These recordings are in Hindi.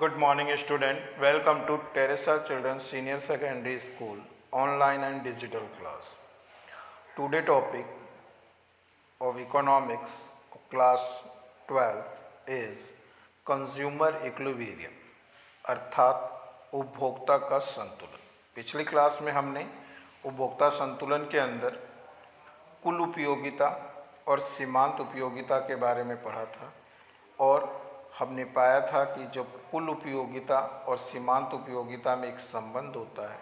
Good morning, student. Welcome to Teresa Children's Senior Secondary School online and digital class. Today topic of economics of class 12 is consumer equilibrium अर्थात उपभोक्ता का संतुलन। पिछली क्लास में हमने उपभोक्ता संतुलन के अंदर कुल उपयोगिता और सीमांत उपयोगिता के बारे में पढ़ा था और हमने पाया था कि जब कुल उपयोगिता और सीमांत उपयोगिता में एक संबंध होता है,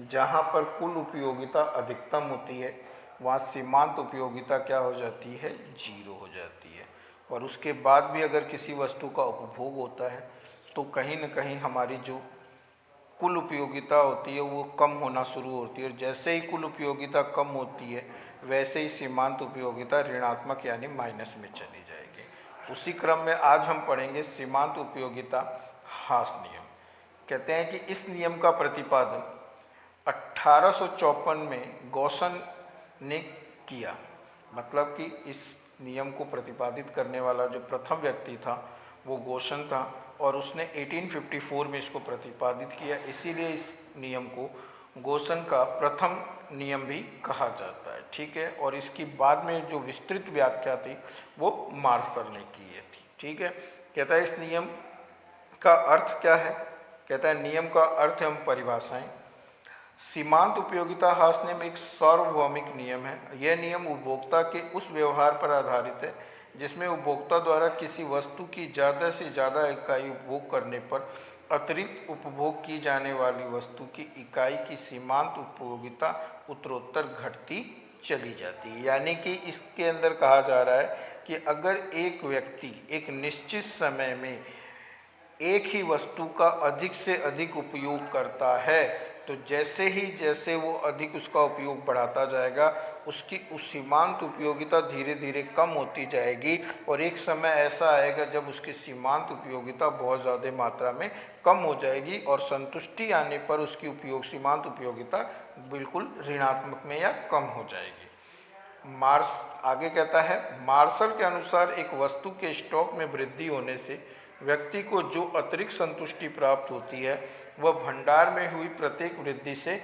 जहाँ पर कुल उपयोगिता अधिकतम होती है वहाँ सीमांत उपयोगिता क्या हो जाती है, जीरो हो जाती है। और उसके बाद भी अगर किसी वस्तु का उपभोग होता है तो कहीं न कहीं हमारी जो कुल उपयोगिता होती है वो कम होना शुरू होती है और जैसे ही कुल उपयोगिता कम होती है वैसे ही सीमांत उपयोगिता ऋणात्मक यानी माइनस में चली जाएगी। उसी क्रम में आज हम पढ़ेंगे सीमांत उपयोगिता हास नियम। कहते हैं कि इस नियम का प्रतिपादन 1854 में गॉसन ने किया। मतलब कि इस नियम को प्रतिपादित करने वाला जो प्रथम व्यक्ति था वो गॉसन था और उसने 1854 में इसको प्रतिपादित किया। इसीलिए इस नियम को गॉसन का प्रथम नियम भी कहा जाता है। ठीक है। और इसकी बाद में जो विस्तृत व्याख्या थी वो मार्शल ने की है थी। ठीक है। कहता है इस नियम का अर्थ क्या है। कहता है नियम का अर्थ एवं परिभाषाएं। सीमांत उपयोगिता हास नियम एक सार्वभौमिक नियम है। यह नियम उपभोक्ता के उस व्यवहार पर आधारित है जिसमें उपभोक्ता द्वारा किसी वस्तु की ज़्यादा से ज़्यादा इकाई उपभोग करने पर अतिरिक्त उपभोग की जाने वाली वस्तु की इकाई की सीमांत उपयोगिता उत्तरोत्तर घटती चली जाती है। यानी कि इसके अंदर कहा जा रहा है कि अगर एक व्यक्ति एक निश्चित समय में एक ही वस्तु का अधिक से अधिक उपयोग करता है तो जैसे वो अधिक उसका उपयोग बढ़ाता जाएगा उसकी उस सीमांत उपयोगिता धीरे धीरे कम होती जाएगी और एक समय ऐसा आएगा जब उसकी सीमांत उपयोगिता बहुत ज़्यादा मात्रा में कम हो जाएगी और संतुष्टि आने पर उसकी सीमांत उपयोगिता बिल्कुल ऋणात्मक में या कम हो जाएगी। आगे कहता है मार्शल के अनुसार एक वस्तु के स्टॉक में वृद्धि होने से व्यक्ति को जो अतिरिक्त संतुष्टि प्राप्त होती है वह भंडार में हुई प्रत्येक वृद्धि से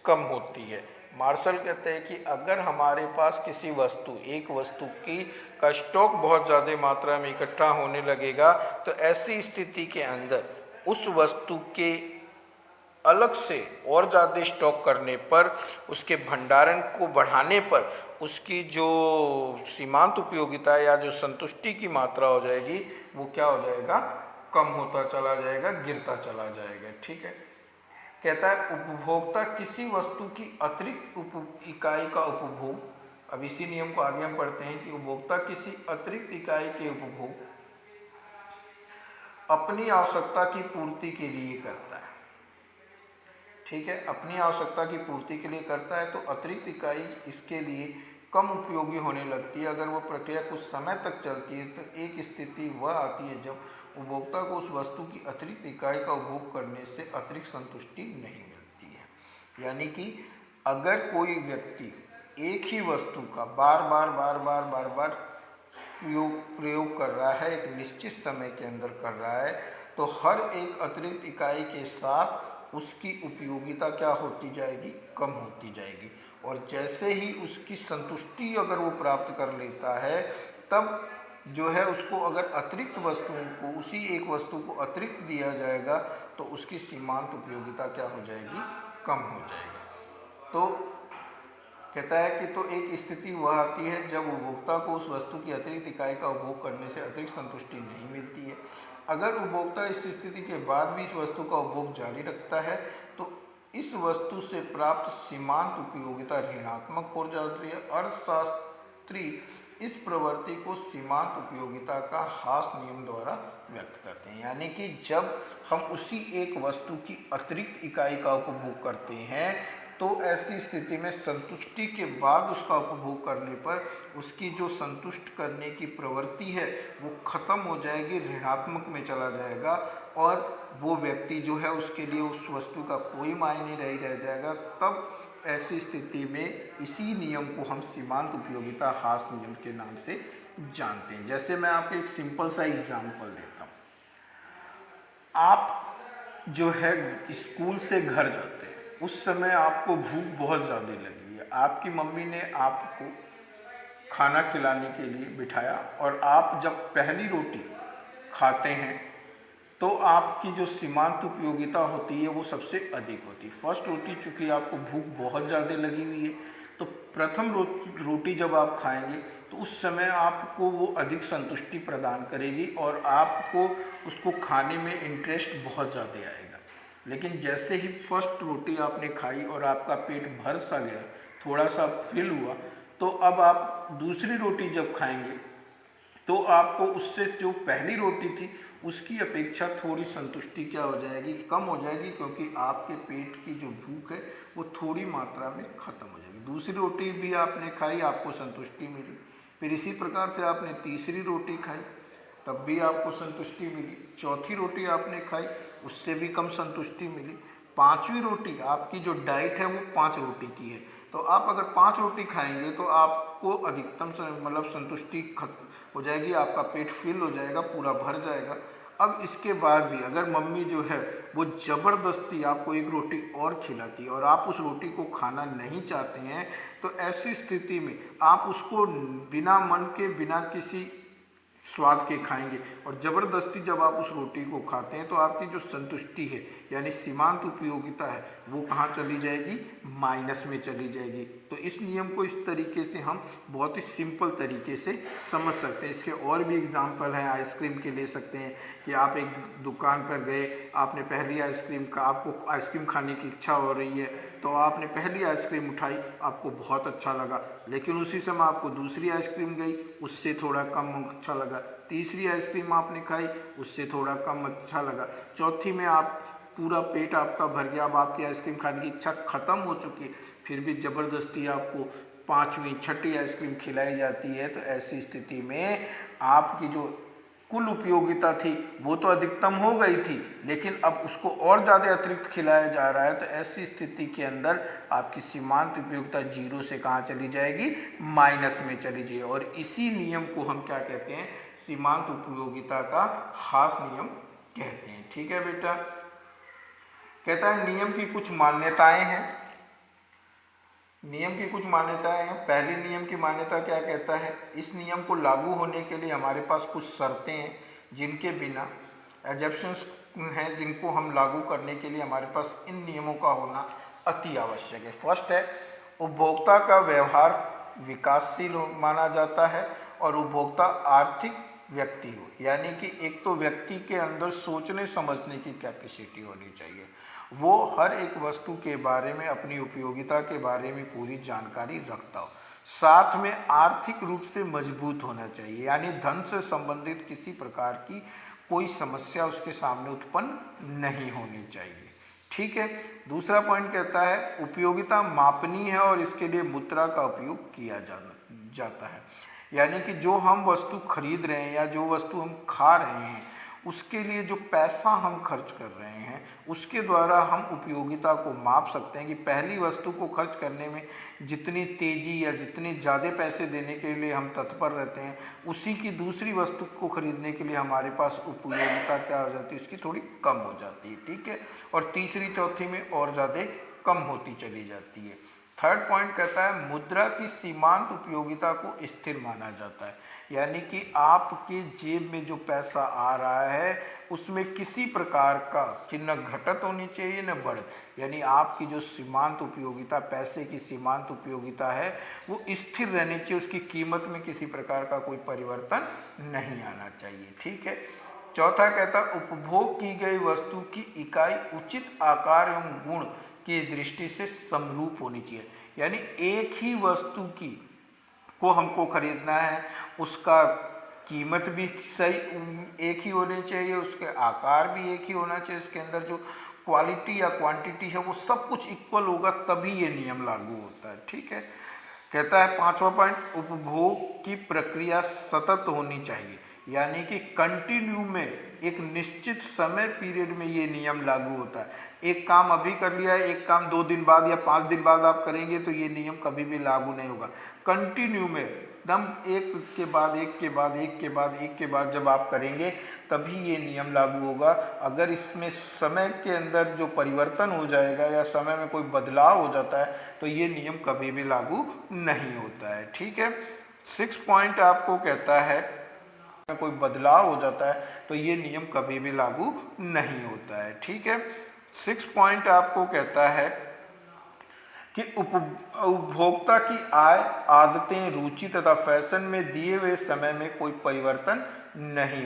कम होती है। मार्शल कहते हैं कि अगर हमारे पास किसी एक वस्तु की का स्टॉक बहुत ज़्यादा मात्रा में इकट्ठा होने लगेगा तो ऐसी स्थिति के अंदर उस वस्तु के अलग से और ज़्यादा स्टॉक करने पर उसके भंडारण को बढ़ाने पर उसकी जो सीमांत उपयोगिता या जो संतुष्टि की मात्रा हो जाएगी वो क्या हो जाएगा, कम होता चला जाएगा, गिरता चला जाएगा। ठीक है। कहता है उपभोक्ता किसी वस्तु की अतिरिक्त इकाई का उपभोग, अब इसी नियम को आगे हम पढ़ते हैं कि उपभोक्ता किसी अतिरिक्त इकाई के उपभोग अपनी आवश्यकता की पूर्ति के लिए करता है। ठीक है। अपनी आवश्यकता की पूर्ति के लिए करता है तो अतिरिक्त इकाई इसके लिए कम उपयोगी होने लगती है। अगर वो प्रक्रिया कुछ समय तक चलती है तो एक स्थिति वह आती है जब उपभोक्ता को उस वस्तु की अतिरिक्त इकाई का उपभोग करने से अतिरिक्त संतुष्टि नहीं मिलती है। यानी कि अगर कोई व्यक्ति एक ही वस्तु का बार बार प्रयोग कर रहा है, एक निश्चित समय के अंदर कर रहा है, तो हर एक अतिरिक्त इकाई के साथ उसकी उपयोगिता क्या होती जाएगी, कम होती जाएगी। और जैसे ही उसकी संतुष्टि अगर वो प्राप्त कर लेता है तब जो है उसको अगर अतिरिक्त वस्तुओं को उसी एक वस्तु को अतिरिक्त दिया जाएगा तो उसकी सीमांत उपयोगिता क्या हो जाएगी, कम हो जाएगी। तो कहता है कि तो एक स्थिति वह आती है जब उपभोक्ता को उस वस्तु की अतिरिक्त इकाई का उपभोग करने से अतिरिक्त संतुष्टि नहीं मिलती है। अगर उपभोक्ता इस स्थिति के बाद भी इस वस्तु का उपभोग जारी रखता है तो इस वस्तु से प्राप्त सीमांत उपयोगिता ऋणात्मक हो जाती है। अर्थशास्त्री इस प्रवृत्ति को सीमांत उपयोगिता का हास नियम द्वारा व्यक्त करते हैं। यानी कि जब हम उसी एक वस्तु की अतिरिक्त इकाई का उपभोग करते हैं तो ऐसी स्थिति में संतुष्टि के बाद उसका उपभोग करने पर उसकी जो संतुष्ट करने की प्रवृत्ति है वो खत्म हो जाएगी, ऋणात्मक में चला जाएगा और वो व्यक्ति जो है उसके लिए उस वस्तु का कोई मायने नहीं रह जाएगा। तब ऐसी स्थिति में इसी नियम को हम सीमांत उपयोगिता हास नियम के नाम से जानते हैं। जैसे मैं आपको एक सिंपल सा एग्जाम्पल देता हूँ। आप जो है स्कूल से घर जाते हैं, उस समय आपको भूख बहुत ज़्यादा लगी है, आपकी मम्मी ने आपको खाना खिलाने के लिए बिठाया और आप जब पहली रोटी खाते हैं तो आपकी जो सीमांत उपयोगिता होती है वो सबसे अधिक होती है। फर्स्ट रोटी चूँकि आपको भूख बहुत ज़्यादा लगी हुई है, तो प्रथम रोटी जब आप खाएंगे तो उस समय आपको वो अधिक संतुष्टि प्रदान करेगी और आपको उसको खाने में इंटरेस्ट बहुत ज़्यादा आएगा। लेकिन जैसे ही फर्स्ट रोटी आपने खाई और आपका पेट भर सा गया, थोड़ा सा फिल हुआ, तो अब आप दूसरी रोटी जब खाएंगे तो आपको उससे जो पहली रोटी थी उसकी अपेक्षा थोड़ी संतुष्टि क्या हो जाएगी, कम हो जाएगी, क्योंकि आपके पेट की जो भूख है वो थोड़ी मात्रा में ख़त्म हो जाएगी। दूसरी रोटी भी आपने खाई, आपको संतुष्टि मिली, फिर इसी प्रकार से आपने तीसरी रोटी खाई, तब भी आपको संतुष्टि मिली, चौथी रोटी आपने खाई, उससे भी कम संतुष्टि मिली, पांचवी रोटी, आपकी जो डाइट है वो 5 रोटी की है, तो आप अगर 5 रोटी खाएंगे तो आपको अधिकतम मतलब संतुष्टि खत्म हो जाएगी, आपका पेट फिल हो जाएगा, पूरा भर जाएगा। अब इसके बाद भी अगर मम्मी जो है वो ज़बरदस्ती आपको एक रोटी और खिलाती है और आप उस रोटी को खाना नहीं चाहते हैं, तो ऐसी स्थिति में आप उसको बिना मन के, बिना किसी स्वाद के खाएंगे, और ज़बरदस्ती जब आप उस रोटी को खाते हैं तो आपकी जो संतुष्टि है यानी सीमांत उपयोगिता है वो कहाँ चली जाएगी, माइनस में चली जाएगी। तो इस नियम को इस तरीके से हम बहुत ही सिंपल तरीके से समझ सकते हैं। इसके और भी एग्जाम्पल हैं, आइसक्रीम के ले सकते हैं कि आप एक दुकान पर गए, आपने पहली आइसक्रीम का, आपको आइसक्रीम खाने की इच्छा हो रही है, तो आपने पहली आइसक्रीम उठाई, आपको बहुत अच्छा लगा, लेकिन उसी समय आपको दूसरी आइसक्रीम गई, उससे थोड़ा कम अच्छा लगा, तीसरी आइसक्रीम आपने खाई, उससे थोड़ा कम अच्छा लगा, चौथी में आप पूरा पेट आपका भर गया, अब आपकी आइसक्रीम खाने की इच्छा खत्म हो चुकी है, फिर भी ज़बरदस्ती आपको पाँचवीं छठी आइसक्रीम खिलाई जाती है। तो ऐसी स्थिति में आपकी जो कुल उपयोगिता थी वो तो अधिकतम हो गई थी, लेकिन अब उसको और ज़्यादा अतिरिक्त खिलाया जा रहा है, तो ऐसी स्थिति के अंदर आपकी सीमांत उपयोगिता 0 से कहाँ चली जाएगी, माइनस में चली जाएगी। और इसी नियम को हम क्या कहते हैं, सीमांत उपयोगिता का हास नियम कहते हैं। ठीक है बेटा, कहता है नियम की कुछ मान्यताएं हैं। नियम की कुछ मान्यताएं हैं। पहली नियम की मान्यता क्या कहता है, इस नियम को लागू होने के लिए हमारे पास कुछ शर्तें हैं जिनके बिना, एजप्शंस हैं जिनको हम लागू करने के लिए हमारे पास इन नियमों का होना अति आवश्यक है। फर्स्ट है, उपभोक्ता का व्यवहार विकासशील माना जाता है और उपभोक्ता आर्थिक व्यक्ति हो, यानी कि एक तो व्यक्ति के अंदर सोचने समझने की कैपेसिटी होनी चाहिए, वो हर एक वस्तु के बारे में, अपनी उपयोगिता के बारे में पूरी जानकारी रखता हो, साथ में आर्थिक रूप से मजबूत होना चाहिए, यानी धन से संबंधित किसी प्रकार की कोई समस्या उसके सामने उत्पन्न नहीं होनी चाहिए। ठीक है। दूसरा पॉइंट कहता है उपयोगिता मापनीय है और इसके लिए मुद्रा का उपयोग किया जाता है, यानी कि जो हम वस्तु खरीद रहे हैं या जो वस्तु हम खा रहे हैं उसके लिए जो पैसा हम खर्च कर रहे हैं उसके द्वारा हम उपयोगिता को माप सकते हैं कि पहली वस्तु को खर्च करने में जितनी तेज़ी या जितने ज़्यादा पैसे देने के लिए हम तत्पर रहते हैं, उसी की दूसरी वस्तु को खरीदने के लिए हमारे पास उपयोगिता क्या हो जाती है, उसकी थोड़ी कम हो जाती है। ठीक है। और तीसरी चौथी में और ज़्यादा कम होती चली जाती है। थर्ड पॉइंट कहता है मुद्रा की सीमांत उपयोगिता को स्थिर माना जाता है, यानी कि आपके जेब में जो पैसा आ रहा है उसमें किसी प्रकार का कि न घटत होनी चाहिए न बढ़त, यानी आपकी जो सीमांत उपयोगिता, पैसे की सीमांत उपयोगिता है वो स्थिर रहनी चाहिए, उसकी कीमत में किसी प्रकार का कोई परिवर्तन नहीं आना चाहिए। ठीक है। चौथा कहता है उपभोग की गई वस्तु की इकाई उचित आकार एवं गुण की दृष्टि से समरूप होनी चाहिए, यानी एक ही वस्तु की को हमको खरीदना है, उसका कीमत भी सही एक ही होनी चाहिए, उसके आकार भी एक ही होना चाहिए, उसके अंदर जो क्वालिटी या क्वांटिटी है वो सब कुछ इक्वल होगा, तभी ये नियम लागू होता है। ठीक है। कहता है पांचवा पॉइंट उपभोग की प्रक्रिया सतत होनी चाहिए, यानी कि कंटिन्यू में एक निश्चित समय पीरियड में ये नियम लागू होता है। एक काम अभी कर लिया है, एक काम 2 दिन बाद या 5 दिन बाद आप करेंगे तो ये नियम कभी भी लागू नहीं होगा। कंटिन्यू में एकदम एक के बाद एक के बाद एक के बाद एक के बाद जब आप करेंगे तभी ये नियम लागू होगा। अगर इसमें समय के अंदर जो परिवर्तन हो जाएगा या समय में कोई बदलाव हो जाता है तो ये नियम कभी भी लागू नहीं होता है। ठीक है, 6 पॉइंट आपको कहता है में कोई बदलाव हो जाता है तो ये नियम कभी भी लागू नहीं होता है। ठीक है, 6 पॉइंट आपको कहता है कि उपभोक्ता की आय, आदतें, रुचि तथा फैशन में दिए हुए समय में कोई परिवर्तन नहीं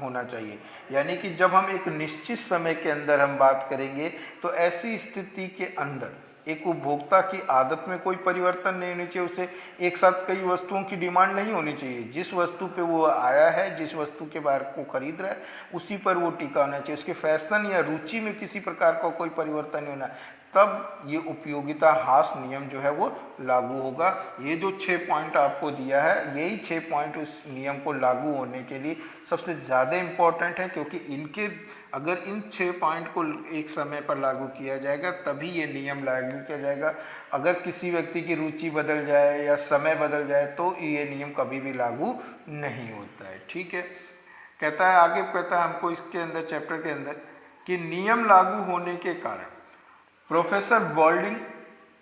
होना चाहिए। यानी कि जब हम एक निश्चित समय के अंदर हम बात करेंगे तो ऐसी स्थिति के अंदर एक उपभोक्ता की आदत में कोई परिवर्तन नहीं होनी चाहिए। उसे एक साथ कई वस्तुओं की डिमांड नहीं होनी चाहिए। जिस वस्तु पे वो आया है, जिस वस्तु के बारे को खरीद रहा है, उसी पर वो टिका होना चाहिए। उसके फैशन या रुचि में किसी प्रकार का कोई परिवर्तन नहीं होना, तब ये उपयोगिता ह्रास नियम जो है वो लागू होगा। ये जो 6 पॉइंट आपको दिया है, यही 6 पॉइंट उस नियम को लागू होने के लिए सबसे ज़्यादा इम्पोर्टेंट है, क्योंकि इनके अगर इन 6 पॉइंट को एक समय पर लागू किया जाएगा तभी ये नियम लागू किया जाएगा। अगर किसी व्यक्ति की रुचि बदल जाए या समय बदल जाए तो ये नियम कभी भी लागू नहीं होता है। ठीक है, कहता है आगे, कहता है हमको इसके अंदर चैप्टर के अंदर कि नियम लागू होने के कारण प्रोफेसर बॉल्डिंग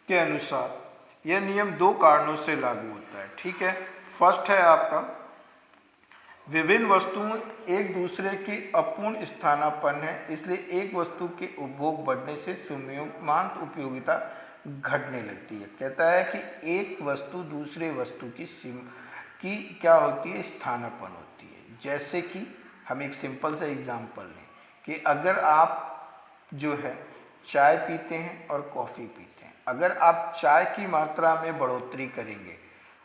के अनुसार यह नियम 2 कारणों से लागू होता है। ठीक है, फर्स्ट है आपका विभिन्न वस्तुओं एक दूसरे की अपूर्ण स्थानापन्न है, इसलिए एक वस्तु के उपभोग बढ़ने से सीमांत उपयोगिता घटने लगती है। कहता है कि एक वस्तु दूसरे वस्तु की क्या होती है, स्थानापन्न होती है। जैसे कि हम एक सिंपल सा एग्जांपल लें कि अगर आप जो है चाय पीते हैं और कॉफ़ी पीते हैं, अगर आप चाय की मात्रा में बढ़ोतरी करेंगे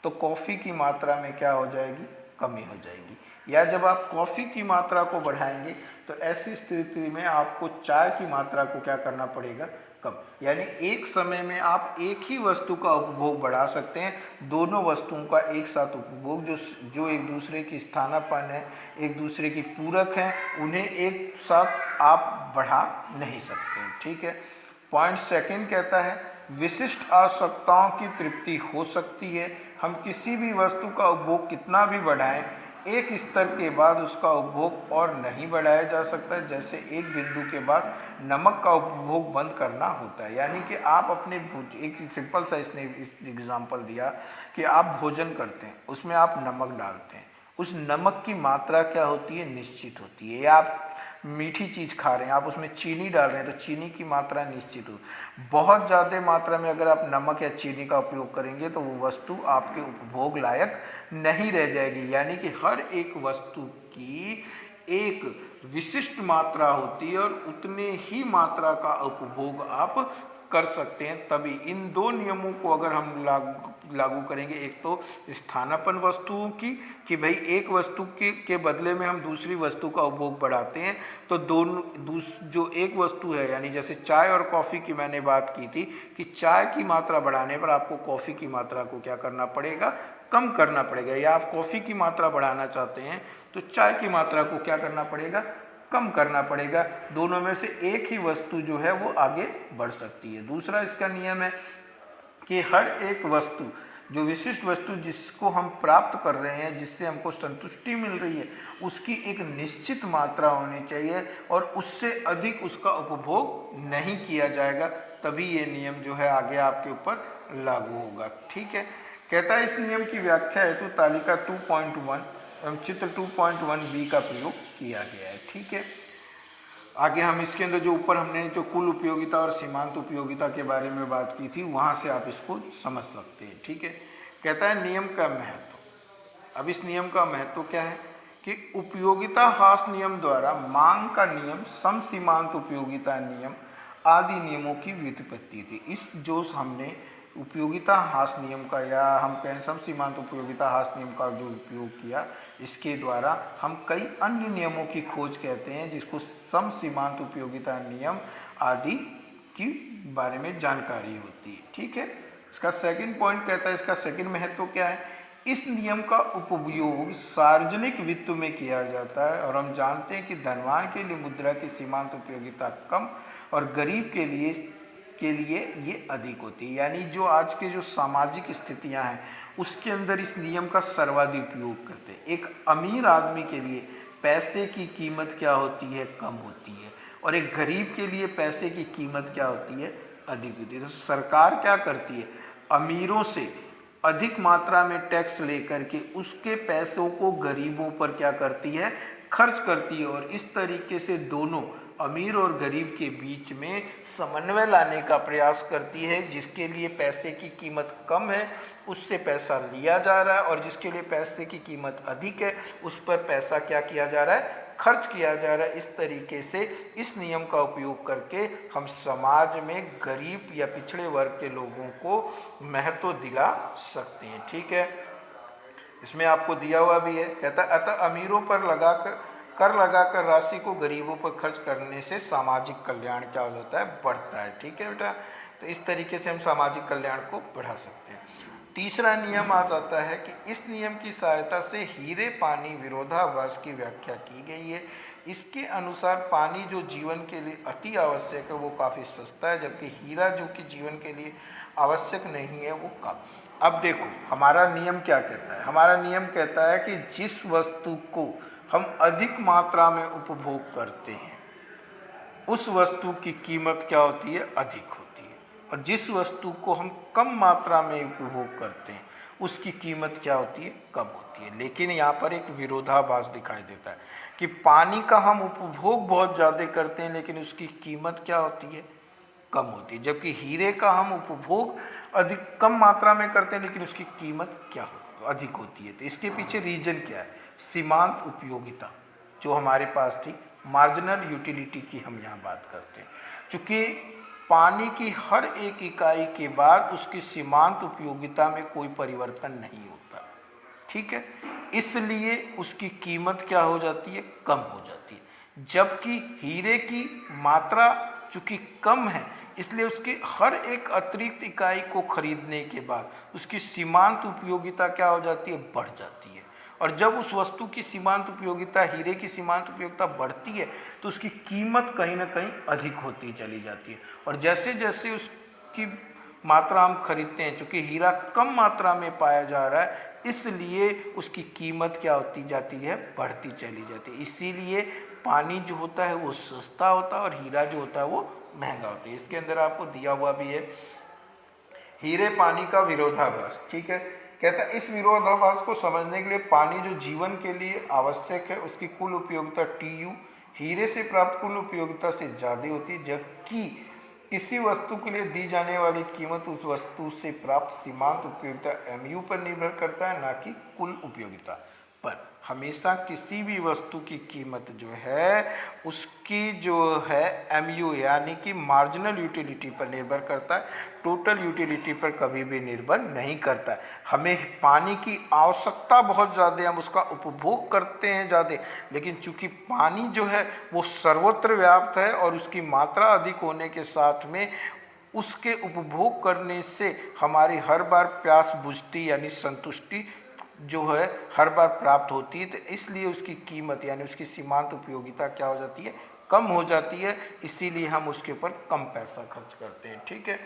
तो कॉफ़ी की मात्रा में क्या हो जाएगी, कमी हो जाएगी। या जब आप कॉफ़ी की मात्रा को बढ़ाएंगे तो ऐसी स्थिति में आपको चाय की मात्रा को क्या करना पड़ेगा, कम। यानी एक समय में आप एक ही वस्तु का उपभोग बढ़ा सकते हैं, दोनों वस्तुओं का एक साथ उपभोग जो एक दूसरे की स्थानापन्न है, एक दूसरे की पूरक हैं, उन्हें एक साथ आप बढ़ा नहीं सकते। ठीक है, पॉइंट सेकंड कहता है विशिष्ट आवश्यकताओं की तृप्ति हो सकती है। हम किसी भी वस्तु का उपभोग कितना भी बढ़ाएं, एक स्तर के बाद उसका उपभोग और नहीं बढ़ाया जा सकता है। जैसे एक बिंदु के बाद नमक का उपभोग बंद करना होता है। यानी कि आप अपने एक सिंपल सा इसने एग्जांपल दिया कि आप भोजन करते हैं, उसमें आप नमक डालते हैं, उस नमक की मात्रा क्या होती है, निश्चित होती है। या आप मीठी चीज़ खा रहे हैं, आप उसमें चीनी डाल रहे हैं तो चीनी की मात्रा निश्चित हो। बहुत ज़्यादा मात्रा में अगर आप नमक या चीनी का उपयोग करेंगे तो वो वस्तु आपके उपभोग लायक नहीं रह जाएगी। यानी कि हर एक वस्तु की एक विशिष्ट मात्रा होती है और उतने ही मात्रा का उपभोग आप कर सकते हैं। तभी इन 2 नियमों को अगर हम लागू करेंगे, एक तो स्थानापन्न वस्तुओं की कि भाई एक वस्तु के बदले में हम दूसरी वस्तु का उपभोग बढ़ाते हैं, तो दोनों जो एक वस्तु है, यानी जैसे चाय और कॉफ़ी की मैंने बात की थी कि चाय की मात्रा बढ़ाने पर आपको कॉफ़ी की मात्रा को क्या करना पड़ेगा, कम करना पड़ेगा। या आप कॉफ़ी की मात्रा बढ़ाना चाहते हैं तो चाय की मात्रा को क्या करना पड़ेगा, कम करना पड़ेगा। दोनों में से एक ही वस्तु जो है वो आगे बढ़ सकती है। दूसरा इसका नियम है कि हर एक वस्तु, जो विशिष्ट वस्तु जिसको हम प्राप्त कर रहे हैं, जिससे हमको संतुष्टि मिल रही है, उसकी एक निश्चित मात्रा होनी चाहिए और उससे अधिक उसका उपभोग नहीं किया जाएगा। तभी ये नियम जो है आगे आपके ऊपर लागू होगा। ठीक है, कहता है इस नियम की व्याख्या हेतु तालिका 2.1 एवं चित्र 2.1b का प्रयोग किया गया है। ठीक है, आगे हम इसके अंदर जो ऊपर हमने जो कुल उपयोगिता और सीमांत उपयोगिता के बारे में बात की थी, वहाँ से आप इसको समझ सकते हैं। ठीक है, कहता है नियम का महत्व। अब इस नियम का महत्व क्या है कि उपयोगिता ह्रास नियम द्वारा मांग का नियम, सम सीमांत उपयोगिता नियम आदि नियमों की व्युत्पत्ति थी। इस जो हमने उपयोगिता ह्रास नियम का, या हम कहें सम सीमांत उपयोगिता ह्रास नियम का जो उपयोग किया, इसके द्वारा हम कई अन्य नियमों की खोज कहते हैं, जिसको सम सीमांत उपयोगिता नियम आदि की बारे में जानकारी होती है। ठीक है, इसका सेकंड पॉइंट कहता है, इसका सेकंड महत्व क्या है, इस नियम का उपयोग सार्वजनिक वित्त में किया जाता है और हम जानते हैं कि धनवान के लिए मुद्रा की सीमांत उपयोगिता कम और गरीब के लिए ये अधिक होती है। यानी जो आज के जो सामाजिक स्थितियां हैं उसके अंदर इस नियम का सर्वाधिक उपयोग करते हैं। एक अमीर आदमी के लिए पैसे की कीमत क्या होती है? कम होती है। और एक गरीब के लिए पैसे की कीमत क्या होती है? अधिक होती है। तो सरकार क्या करती है? अमीरों से अधिक मात्रा में टैक्स लेकर के उसके पैसों को गरीबों पर क्या करती है? खर्च करती है। और इस तरीके से दोनों अमीर और गरीब के बीच में समन्वय लाने का प्रयास करती है। जिसके लिए पैसे की कीमत कम है उससे पैसा लिया जा रहा है, और जिसके लिए पैसे की कीमत अधिक है उस पर पैसा क्या किया जा रहा है? खर्च किया जा रहा है। इस तरीके से इस नियम का उपयोग करके हम समाज में गरीब या पिछड़े वर्ग के लोगों को महत्व दिला सकते हैं। ठीक है, इसमें आपको दिया हुआ भी है, कहता है अतः अमीरों पर कर लगाकर राशि को गरीबों पर खर्च करने से सामाजिक कल्याण क्या होता है? बढ़ता है। ठीक है बेटा, तो इस तरीके से हम सामाजिक कल्याण को बढ़ा सकते हैं। तीसरा नियम आ जाता है कि इस नियम की सहायता से हीरे पानी विरोधाभास की व्याख्या की गई है। इसके अनुसार पानी जो जीवन के लिए अति आवश्यक है वो काफ़ी सस्ता है, जबकि हीरा जो कि जीवन के लिए आवश्यक नहीं है वो कम। अब देखो हमारा नियम क्या कहता है? हमारा नियम कहता है कि जिस वस्तु को हम अधिक मात्रा में उपभोग करते हैं उस वस्तु की कीमत क्या होती है? अधिक होती है। और जिस वस्तु को हम कम मात्रा में उपभोग करते हैं उसकी कीमत क्या होती है? कम होती है। लेकिन यहाँ पर एक विरोधाभास दिखाई देता है कि पानी का हम उपभोग बहुत ज़्यादा करते हैं लेकिन उसकी कीमत क्या होती है? कम होती है। जबकि हीरे का हम उपभोग अधिक कम मात्रा में करते हैं लेकिन उसकी कीमत क्या अधिक होती है। तो इसके पीछे रीजन क्या है? सीमांत उपयोगिता जो हमारे पास थी, मार्जिनल यूटिलिटी की हम यहाँ बात करते हैं। चूँकि पानी की हर एक इकाई के बाद उसकी सीमांत उपयोगिता में कोई परिवर्तन नहीं होता, ठीक है, इसलिए उसकी कीमत क्या हो जाती है? कम हो जाती है। जबकि हीरे की मात्रा चूँकि कम है इसलिए उसकी हर एक अतिरिक्त इकाई को खरीदने के बाद उसकी सीमांत उपयोगिता क्या हो जाती है? बढ़ जाती है। और जब उस वस्तु की सीमांत उपयोगिता, हीरे की सीमांत उपयोगिता बढ़ती है तो उसकी कीमत कहीं ना कहीं अधिक होती चली जाती है। और जैसे जैसे उसकी मात्रा हम खरीदते हैं, चूँकि हीरा कम मात्रा में पाया जा रहा है इसलिए उसकी कीमत क्या होती जाती है? बढ़ती चली जाती है। इसीलिए पानी जो होता है वो सस्ता होता है और हीरा जो होता है वो महंगा होता है। इसके अंदर आपको दिया हुआ भी है हीरे पानी का विरोधाभास। ठीक है, कहता है इस विरोधाभास को समझने के लिए पानी जो जीवन के लिए आवश्यक है उसकी कुल उपयोगिता TU हीरे से प्राप्त कुल उपयोगिता से ज़्यादा होती है, जबकि किसी वस्तु के लिए दी जाने वाली कीमत उस वस्तु से प्राप्त सीमांत उपयोगिता MU पर निर्भर करता है, ना कि कुल उपयोगिता पर। हमेशा किसी भी वस्तु की कीमत जो है उसकी जो है MU यानी कि मार्जिनल यूटिलिटी पर निर्भर करता है, टोटल यूटिलिटी पर कभी भी निर्भर नहीं करता है। हमें पानी की आवश्यकता बहुत ज़्यादा है, हम उसका उपभोग करते हैं ज़्यादा, लेकिन चूंकि पानी जो है वो सर्वत्र व्याप्त है और उसकी मात्रा अधिक होने के साथ में उसके उपभोग करने से हमारी हर बार प्यास बुझती यानी संतुष्टि जो है हर बार प्राप्त होती है। तो इसलिए उसकी कीमत यानी उसकी सीमांत उपयोगिता क्या हो जाती है? कम हो जाती है। इसीलिए हम उसके ऊपर कम पैसा खर्च करते हैं। ठीक है,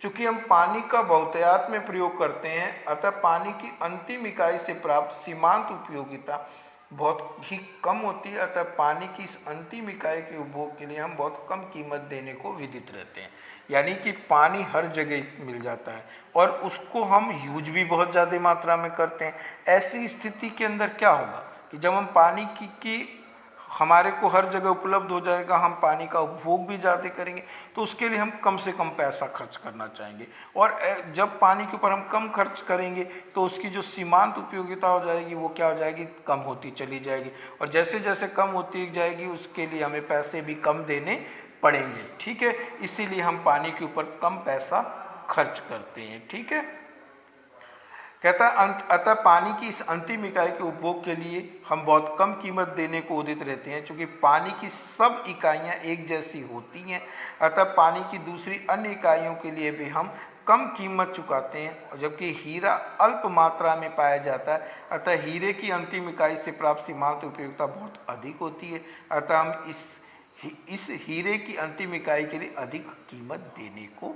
चूँकि हम पानी का बहुतायत में प्रयोग करते हैं अतः पानी की अंतिम इकाई से प्राप्त सीमांत उपयोगिता बहुत ही कम होती है। अतः पानी की इस अंतिम इकाई के उपभोग के लिए हम बहुत कम कीमत देने को विदित रहते हैं। यानी कि पानी हर जगह मिल जाता है और उसको हम यूज भी बहुत ज़्यादा मात्रा में करते हैं। ऐसी स्थिति के अंदर क्या होगा कि जब हम पानी की हमारे को हर जगह उपलब्ध हो जाएगा, हम पानी का उपभोग भी ज़्यादा करेंगे तो उसके लिए हम कम से कम पैसा खर्च करना चाहेंगे। और जब पानी के ऊपर हम कम खर्च करेंगे तो उसकी जो सीमांत उपयोगिता हो जाएगी वो क्या हो जाएगी? कम होती चली जाएगी। और जैसे जैसे कम होती जाएगी उसके लिए हमें पैसे भी कम देने पड़ेंगे। ठीक है, इसीलिए हम पानी के ऊपर कम पैसा खर्च करते हैं। ठीक है, कहता है अतः पानी की इस अंतिम इकाई के उपभोग के लिए हम बहुत कम कीमत देने को उदित रहते हैं। क्योंकि पानी की सब इकाइयां एक जैसी होती हैं अतः पानी की दूसरी अन्य इकाइयों के लिए भी हम कम कीमत चुकाते हैं। जबकि हीरा अल्प मात्रा में पाया जाता है अतः हीरे की अंतिम इकाई से प्राप्त सीमांत उपयोगिता बहुत अधिक होती है। अतः हम इस हीरे की अंतिम इकाई के लिए अधिक कीमत देने को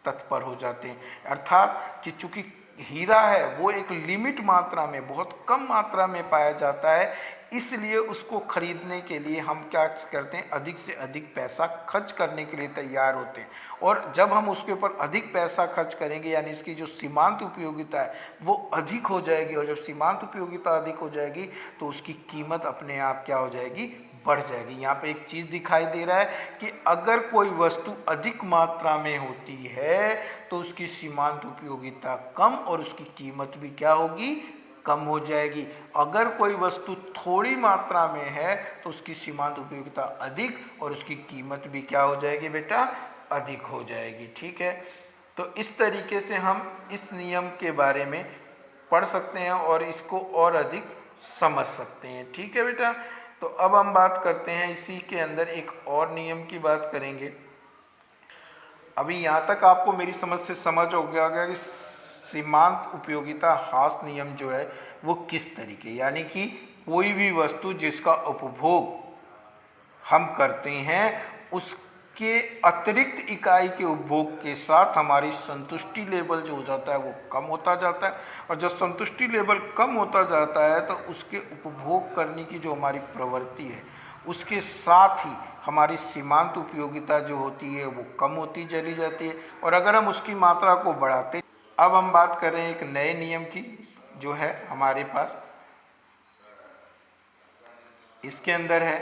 तत्पर हो जाते हैं। अर्थात कि चूंकि हीरा है वो एक लिमिट मात्रा में, बहुत कम मात्रा में पाया जाता है, इसलिए उसको खरीदने के लिए हम क्या करते हैं, अधिक से अधिक पैसा खर्च करने के लिए तैयार होते हैं। और जब हम उसके ऊपर अधिक पैसा खर्च करेंगे, यानी इसकी जो सीमांत उपयोगिता है वो अधिक हो जाएगी, और जब सीमांत उपयोगिता अधिक हो जाएगी तो उसकी कीमत अपने आप क्या हो जाएगी, बढ़ जाएगी। यहाँ पे एक चीज़ दिखाई दे रहा है कि अगर कोई वस्तु अधिक मात्रा में होती है तो उसकी सीमांत उपयोगिता कम और उसकी कीमत भी क्या होगी, कम हो जाएगी। अगर कोई वस्तु थोड़ी मात्रा में है तो उसकी सीमांत उपयोगिता अधिक और उसकी कीमत भी क्या हो जाएगी बेटा, अधिक हो जाएगी। ठीक है, तो इस तरीके से हम इस नियम के बारे में पढ़ सकते हैं और इसको और अधिक समझ सकते हैं। ठीक है बेटा, तो अब हम बात करते हैं इसी के अंदर एक और नियम की बात करेंगे। अभी यहाँ तक आपको मेरी समझ से समझ हो गया कि सीमांत उपयोगिता ह्रास नियम जो है वो किस तरीके, यानी कि कोई भी वस्तु जिसका उपभोग हम करते हैं उसके अतिरिक्त इकाई के उपभोग के साथ हमारी संतुष्टि लेवल जो हो जाता है वो कम होता जाता है, और जब संतुष्टि लेवल कम होता जाता है तो उसके उपभोग करने की जो हमारी प्रवृत्ति है उसके साथ ही हमारी सीमांत उपयोगिता जो होती है वो कम होती चली जाती है, और अगर हम उसकी मात्रा को बढ़ाते। अब हम बात कर रहे हैं एक नए नियम की जो है हमारे पास, इसके अंदर है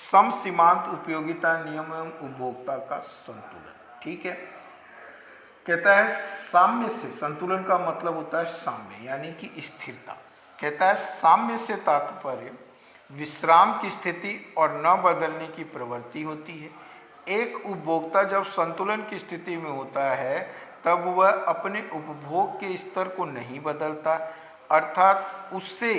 सम सीमांत उपयोगिता नियम एवं उपभोक्ता का संतुलन। ठीक है, कहता है साम्य से, संतुलन का मतलब होता है साम्य यानी कि स्थिरता। कहता है साम्य से तात्पर्य विश्राम की स्थिति और न बदलने की प्रवृत्ति होती है। एक उपभोक्ता जब संतुलन की स्थिति में होता है तब वह अपने उपभोग के स्तर को नहीं बदलता, अर्थात उससे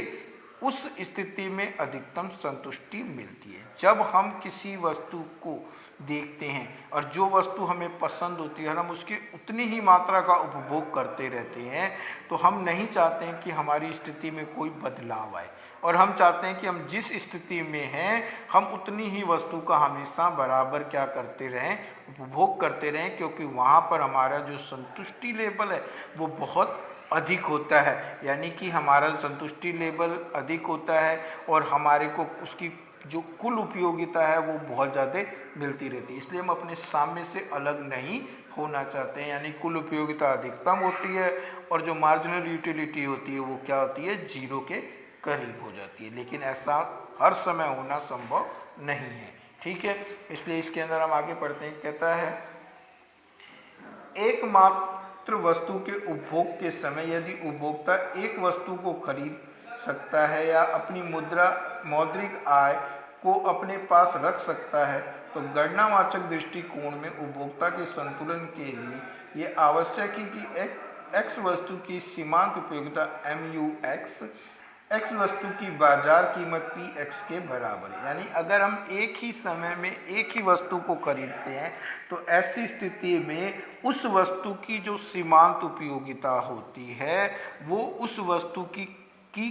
उस स्थिति में अधिकतम संतुष्टि मिलती है। जब हम किसी वस्तु को देखते हैं और जो वस्तु हमें पसंद होती है और हम उसकी उतनी ही मात्रा का उपभोग करते रहते हैं तो हम नहीं चाहते हैं कि हमारी स्थिति में कोई बदलाव आए, और हम चाहते हैं कि हम जिस स्थिति में हैं हम उतनी ही वस्तु का हमेशा बराबर क्या करते रहें, उपभोग करते रहें, क्योंकि वहाँ पर हमारा जो संतुष्टि लेवल है वो बहुत अधिक होता है। यानी कि हमारा संतुष्टि लेवल अधिक होता है और हमारे को उसकी जो कुल उपयोगिता है वो बहुत ज़्यादा मिलती रहती है, इसलिए हम अपने साम्य से अलग नहीं होना चाहते हैं। यानी कुल उपयोगिता अधिकतम होती है और जो मार्जिनल यूटिलिटी होती है वो क्या होती है, जीरो के करीब हो जाती है, लेकिन ऐसा हर समय होना संभव नहीं है। ठीक है, इसलिए इसके अंदर हम आगे पढ़ते हैं। कहता है एकमात्र वस्तु के उपभोग के समय यदि उपभोक्ता एक वस्तु को खरीद सकता है या अपनी मौद्रिक आय को अपने पास रख सकता है तो गणनावाचक दृष्टिकोण में उपभोक्ता के संतुलन के लिए ये आवश्यक है कि एक्स वस्तु की सीमांत उपयोगिता MUX एक्स वस्तु की बाजार कीमत PX के बराबर है। यानी अगर हम एक ही समय में एक ही वस्तु को खरीदते हैं तो ऐसी स्थिति में उस वस्तु की जो सीमांत उपयोगिता होती है वो उस वस्तु की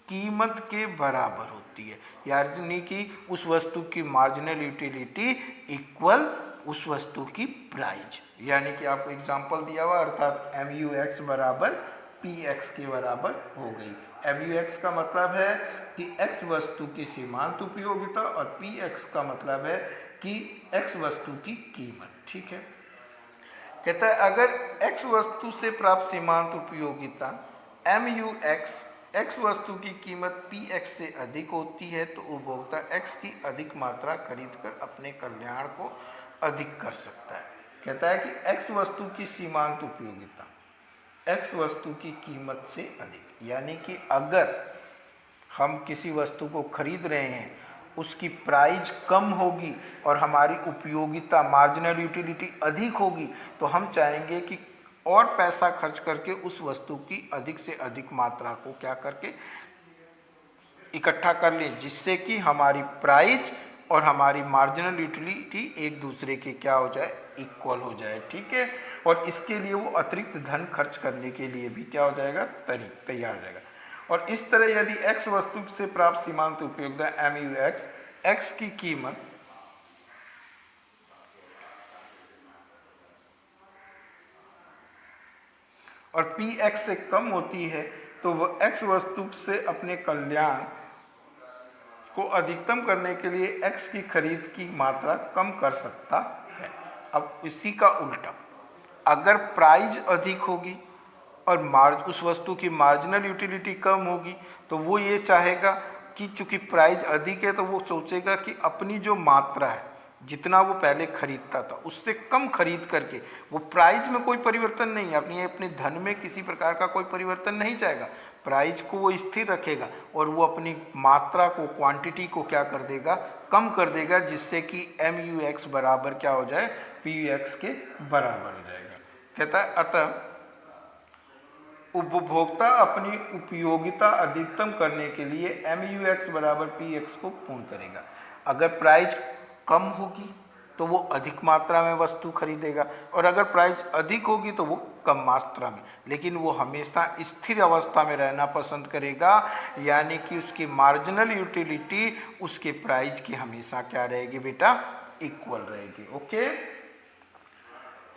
कीमत के बराबर होती है, यानी कि उस वस्तु की मार्जिनल यूटिलिटी इक्वल उस वस्तु की प्राइस। यानी कि आपको एग्जांपल दिया हुआ, अर्थात MUX बराबर PX के बराबर हो गई। MUX का मतलब है कि X वस्तु की सीमांत उपयोगिता और PX का मतलब है कि X वस्तु की कीमत। ठीक है, कहता है अगर X वस्तु से प्राप्त सीमांत उपयोगिता MUX X वस्तु की कीमत PX से अधिक होती है तो उपभोक्ता X की अधिक मात्रा खरीदकर अपने कल्याण को अधिक कर सकता है। कहता है कि X वस्तु की सीमांत उपयोगिता X वस्तु की कीमत से अधिक, यानी कि अगर हम किसी वस्तु को खरीद रहे हैं उसकी प्राइस कम होगी और हमारी उपयोगिता मार्जिनल यूटिलिटी अधिक होगी तो हम चाहेंगे कि और पैसा खर्च करके उस वस्तु की अधिक से अधिक मात्रा को क्या करके इकट्ठा कर लें, जिससे कि हमारी प्राइस और हमारी मार्जिनल यूटिलिटी एक दूसरे के क्या हो जाए, इक्वल हो जाए। ठीक है, और इसके लिए वो अतिरिक्त धन खर्च करने के लिए भी क्या हो जाएगा, तैयार हो जाएगा। और इस तरह यदि X वस्तु से प्राप्त सीमांत उपयोगिता MUX X की कीमत और पी एक्स से कम होती है तो वह एक्स वस्तु से अपने कल्याण को अधिकतम करने के लिए एक्स की खरीद की मात्रा कम कर सकता है। अब इसी का उल्टा, अगर प्राइस अधिक होगी और उस वस्तु की मार्जिनल यूटिलिटी कम होगी तो वो ये चाहेगा कि चूंकि प्राइस अधिक है तो वो सोचेगा कि अपनी जो मात्रा है, जितना वो पहले खरीदता था उससे कम खरीद करके, वो प्राइस में कोई परिवर्तन नहीं है, अपने धन में किसी प्रकार का कोई परिवर्तन नहीं चाहेगा, प्राइस को वो स्थिर रखेगा और वो अपनी मात्रा को, क्वांटिटी को क्या कर देगा, कम कर देगा, जिससे कि एम यू एक्स बराबर क्या हो जाए, पी यू एक्स के बराबर हो जाएगा। कहता है अतः उपभोक्ता अपनी उपयोगिता अधिकतम करने के लिए एम यू एक्स बराबर पी एक्स को पूर्ण करेगा। अगर प्राइस कम होगी तो वो अधिक मात्रा में वस्तु खरीदेगा और अगर प्राइस अधिक होगी तो वो कम मात्रा में, लेकिन वो हमेशा स्थिर अवस्था में रहना पसंद करेगा, यानी कि उसकी मार्जिनल यूटिलिटी उसके प्राइस की हमेशा क्या रहेगी बेटा, इक्वल रहेगी। ओके।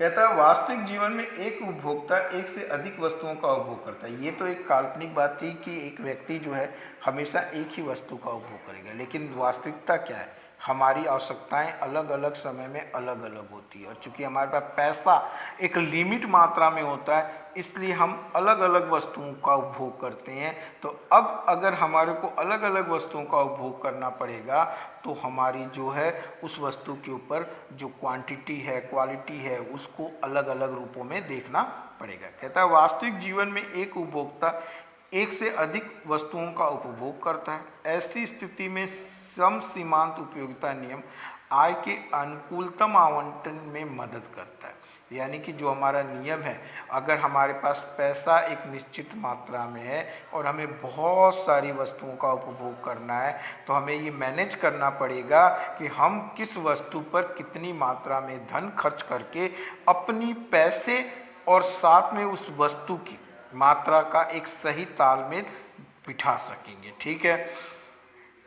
कहता है वास्तविक जीवन में एक उपभोक्ता एक से अधिक वस्तुओं का उपभोग करता है। ये तो एक काल्पनिक बात थी कि एक व्यक्ति जो है हमेशा एक ही वस्तु का उपभोग करेगा, लेकिन वास्तविकता क्या है, हमारी आवश्यकताएं अलग अलग समय में अलग अलग होती है और चूंकि हमारे पास पैसा एक लिमिट मात्रा में होता है इसलिए हम अलग अलग वस्तुओं का उपभोग करते हैं। तो अब अगर हमारे को अलग अलग वस्तुओं का उपभोग करना पड़ेगा तो हमारी जो है उस वस्तु के ऊपर जो क्वांटिटी है, क्वालिटी है, उसको अलग अलग रूपों में देखना पड़ेगा। कहता है वास्तविक जीवन में एक उपभोक्ता एक से अधिक वस्तुओं का उपभोग करता है। ऐसी स्थिति में सम सीमांत उपयोगिता नियम आय के अनुकूलतम आवंटन में मदद करता है। यानी कि जो हमारा नियम है, अगर हमारे पास पैसा एक निश्चित मात्रा में है और हमें बहुत सारी वस्तुओं का उपभोग करना है तो हमें ये मैनेज करना पड़ेगा कि हम किस वस्तु पर कितनी मात्रा में धन खर्च करके अपनी पैसे और साथ में उस वस्तु की मात्रा का एक सही तालमेल बिठा सकेंगे। ठीक है।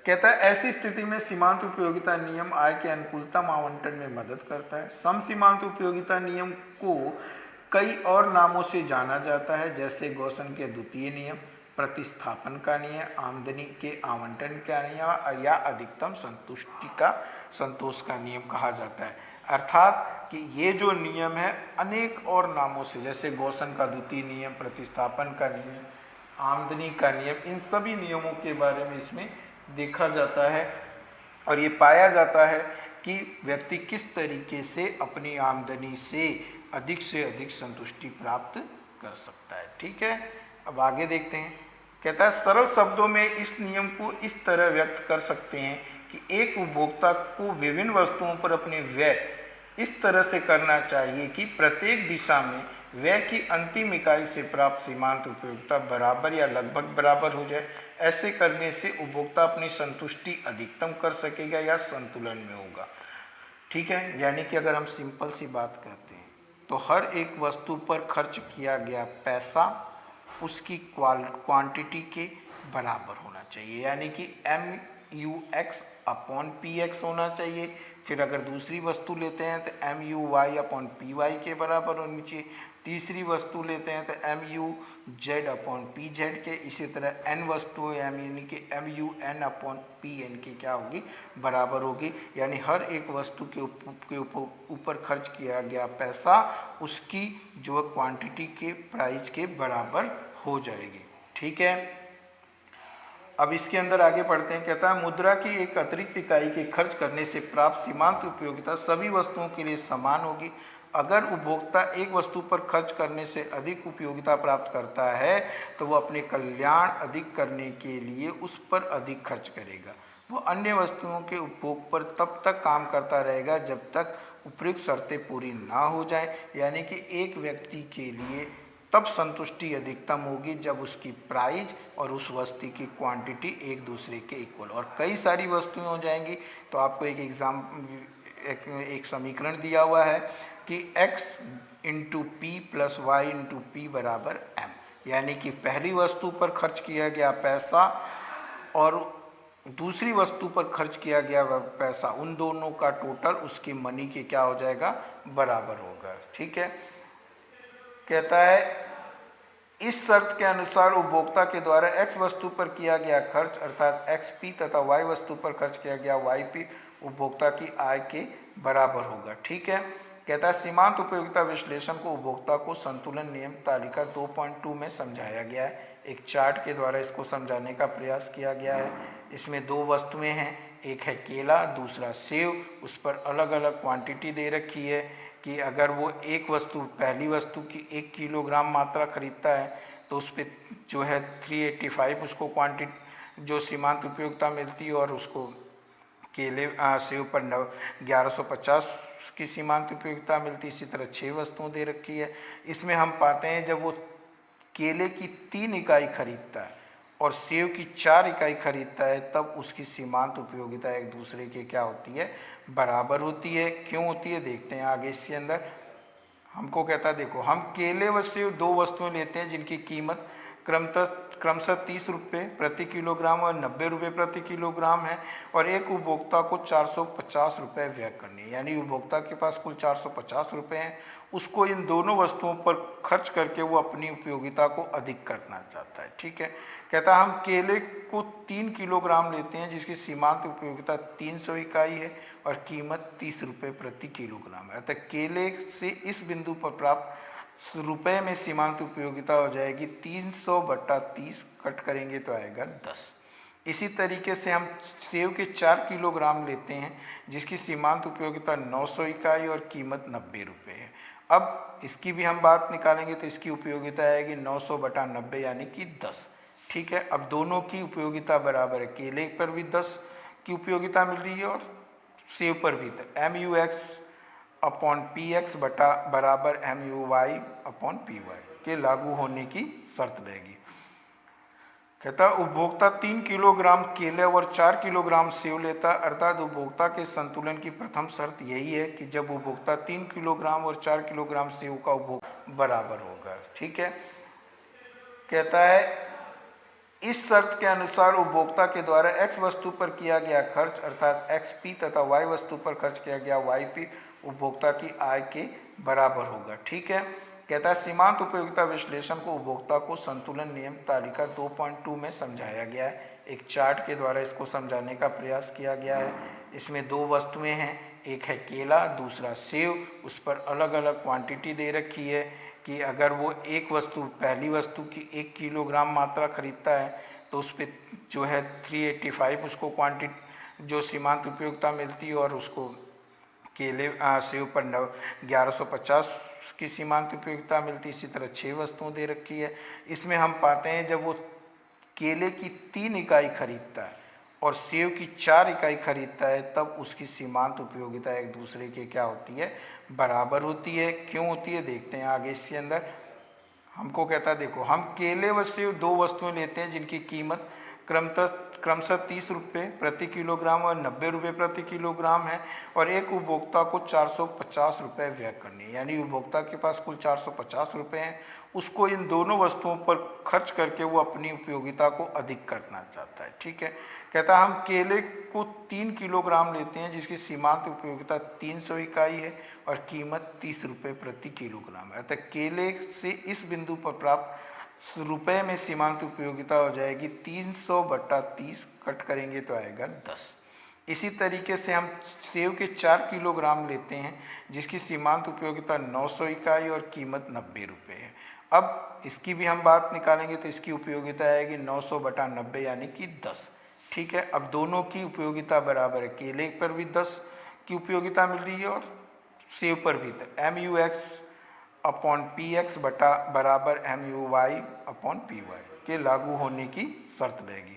कहता है ऐसी स्थिति में सीमांत उपयोगिता नियम आय के अनुकूलतम आवंटन में मदद करता है। सम सीमांत उपयोगिता नियम को कई और नामों से जाना जाता है, जैसे गॉसन के द्वितीय नियम, प्रतिस्थापन का नियम, आमदनी के आवंटन का नियम या अधिकतम संतोष का नियम कहा जाता है। अर्थात कि ये जो नियम है अनेक और नामों से, जैसे गॉसन का द्वितीय नियम, प्रतिस्थापन का नियम, आमदनी का नियम, इन सभी नियमों के बारे में इसमें देखा जाता है और ये पाया जाता है कि व्यक्ति किस तरीके से अपनी आमदनी से अधिक संतुष्टि प्राप्त कर सकता है। ठीक है। अब आगे देखते हैं। कहता है सरल शब्दों में इस नियम को इस तरह व्यक्त कर सकते हैं कि एक उपभोक्ता को विभिन्न वस्तुओं पर अपने व्यय इस तरह से करना चाहिए कि प्रत्येक दिशा में व्यय की अंतिम इकाई से प्राप्त सीमांत उपयोगिता बराबर या लगभग बराबर हो जाए। ऐसे करने से उपभोक्ता अपनी संतुष्टि अधिकतम कर सकेगा या संतुलन में होगा। ठीक है। यानी कि अगर हम सिंपल सी बात करते हैं तो हर एक वस्तु पर खर्च किया गया पैसा उसकी क्वांटिटी के बराबर होना चाहिए, यानी कि M U X upon P X होना चाहिए। फिर अगर दूसरी वस्तु लेते हैं तो M U Y upon P Y के बराबर होनी चाहिए। तीसरी वस्तु लेते हैं तो M U Z upon P Z के, इसी तरह एन वस्तु यानी कि M U N upon P N के क्या होगी, बराबर होगी। यानी हर एक वस्तु के ऊपर खर्च किया गया पैसा उसकी जो क्वांटिटी के प्राइस के बराबर हो जाएगी। ठीक है। अब इसके अंदर आगे पढ़ते हैं। कहता है मुद्रा की एक अतिरिक्त इकाई के खर्च करने से प्राप्त सीमांत उपयोगिता सभी वस्तुओं के लिए समान होगी। अगर उपभोक्ता एक वस्तु पर खर्च करने से अधिक उपयोगिता प्राप्त करता है तो वह अपने कल्याण अधिक करने के लिए उस पर अधिक खर्च करेगा। वह अन्य वस्तुओं के उपभोग पर तब तक काम करता रहेगा जब तक उपयुक्त शर्तें पूरी ना हो जाएं। यानी कि एक व्यक्ति के लिए तब संतुष्टि अधिकतम होगी जब उसकी प्राइस और उस वस्तु की क्वांटिटी एक दूसरे के इक्वल, और कई सारी वस्तुएं हो जाएंगी तो आपको एक समीकरण दिया हुआ है कि x into P plus Y into P बराबर m, यानी कि पहली वस्तु पर खर्च किया गया पैसा और दूसरी वस्तु पर खर्च किया गया पैसा, उन दोनों का टोटल उसकी मनी के क्या हो जाएगा, बराबर होगा। ठीक है। कहता है इस शर्त के अनुसार उपभोक्ता के द्वारा x वस्तु पर किया गया खर्च अर्थात XP तथा y वस्तु पर खर्च किया गया YP उपभोक्ता की आय के बराबर होगा। ठीक है, कहता है सीमांत उपयोगिता विश्लेषण को उपभोक्ता को संतुलन नियम तालिका 2.2 में समझाया गया है। एक चार्ट के द्वारा इसको समझाने का प्रयास किया गया है। इसमें दो वस्तुएं हैं, एक है केला, दूसरा सेव। उस पर अलग अलग क्वांटिटी दे रखी है कि अगर वो एक वस्तु पहली वस्तु की 1 किलोग्राम मात्रा खरीदता है तो उस पर जो है 385 उसको क्वांटिटी जो सीमांत उपयोगिता मिलती है, और उसको केले सेव पर 1150 की सीमांत उपयोगिता मिलती। इसी तरह 6 वस्तुएं दे रखी है। इसमें हम पाते हैं जब वो केले की 3 इकाई खरीदता है और सेव की 4 इकाई खरीदता है तब उसकी सीमांत उपयोगिता एक दूसरे के क्या होती है, बराबर होती है। क्यों होती है देखते हैं आगे। इसके अंदर हमको कहता है देखो, हम केले व सेव दो वस्तुएं लेते हैं जिनकी कीमत क्रमशः 30 रुपये प्रति किलोग्राम और 90 रुपये प्रति किलोग्राम है, और एक उपभोक्ता को 450 रुपये व्यय करने हैं। यानी उपभोक्ता के पास कुल 450 रुपये हैं, उसको इन दोनों वस्तुओं पर खर्च करके वो अपनी उपयोगिता को अधिक करना चाहता है। ठीक है, कहता है हम केले को 3 किलोग्राम लेते हैं जिसकी सीमांत उपयोगिता 300 इकाई है और कीमत 30 रुपये प्रति किलोग्राम है। अतः केले से इस बिंदु पर प्राप्त रुपए में सीमांत उपयोगिता हो जाएगी 300/30, कट करेंगे तो आएगा 10। इसी तरीके से हम सेव के 4 किलोग्राम लेते हैं जिसकी सीमांत उपयोगिता 900 इकाई और कीमत 90 रुपये है। अब इसकी भी हम बात निकालेंगे तो इसकी उपयोगिता आएगी 900/90 यानी कि 10। ठीक है, अब दोनों की उपयोगिता बराबर है। केले पर भी 10 की उपयोगिता मिल रही है और सेव पर भी। MUX/PX बराबर MUY/PY के लागू होने की शर्त रहेगी। कहता उपभोक्ता 3 किलोग्राम केले और 4 किलोग्राम सेव लेता, अर्थात उपभोक्ता के संतुलन की प्रथम शर्त यही है कि जब उपभोक्ता 3 किलोग्राम और 4 किलोग्राम सेव का उपभोग बराबर होगा। ठीक है, कहता है इस शर्त के अनुसार उपभोक्ता के द्वारा x वस्तु पर किया गया खर्च अर्थात XP तथा y वस्तु पर खर्च किया गया YP उपभोक्ता की आय के बराबर होगा। ठीक है, कहता है सीमांत उपयोगिता विश्लेषण को उपभोक्ता को संतुलन नियम तालिका 2.2 में समझाया गया है। एक चार्ट के द्वारा इसको समझाने का प्रयास किया गया है। इसमें दो वस्तुएं हैं, एक है केला, दूसरा सेव। उस पर अलग अलग क्वांटिटी दे रखी है कि अगर वो एक वस्तु पहली वस्तु की 1 किलोग्राम मात्रा खरीदता है तो उस पर जो है 385 उसको क्वांटिटी जो सीमांत उपयोगिता मिलती है, और उसको केले सेव पर 1150 की सीमांत उपयोगिता मिलती। इसी तरह 6 वस्तुएं दे रखी है। इसमें हम पाते हैं जब वो केले की 3 इकाई खरीदता है और सेव की 4 इकाई खरीदता है तब उसकी सीमांत उपयोगिता एक दूसरे के क्या होती है, बराबर होती है। क्यों होती है देखते हैं आगे। इसके अंदर हमको कहता है देखो, हम केले व सेव दो वस्तुएं लेते हैं जिनकी कीमत क्रमशः 30 रुपये प्रति किलोग्राम और 90 रुपये प्रति किलोग्राम है, और एक उपभोक्ता को 450 रुपये व्यय करने हैं। यानी उपभोक्ता के पास कुल 450 रुपये हैं, उसको इन दोनों वस्तुओं पर खर्च करके वो अपनी उपयोगिता को अधिक करना चाहता है। ठीक है, कहता है हम केले को 3 किलोग्राम लेते हैं जिसकी सीमांत उपयोगिता 300 इकाई है और कीमत 30 रुपये प्रति किलोग्राम है। अतः केले से इस बिंदु पर प्राप्त रुपए में सीमांत उपयोगिता हो जाएगी 300/30, कट करेंगे तो आएगा 10। इसी तरीके से हम सेव के 4 किलोग्राम लेते हैं जिसकी सीमांत उपयोगिता 900 इकाई और कीमत 90 रुपये है। अब इसकी भी हम बात निकालेंगे तो इसकी उपयोगिता आएगी 900/90 यानी कि 10। ठीक है, अब दोनों की उपयोगिता बराबर है। केले पर भी 10 की उपयोगिता मिल रही है और सेव पर भी। MUX/PX बराबर MUY/PY के लागू होने की शर्त रहेगी।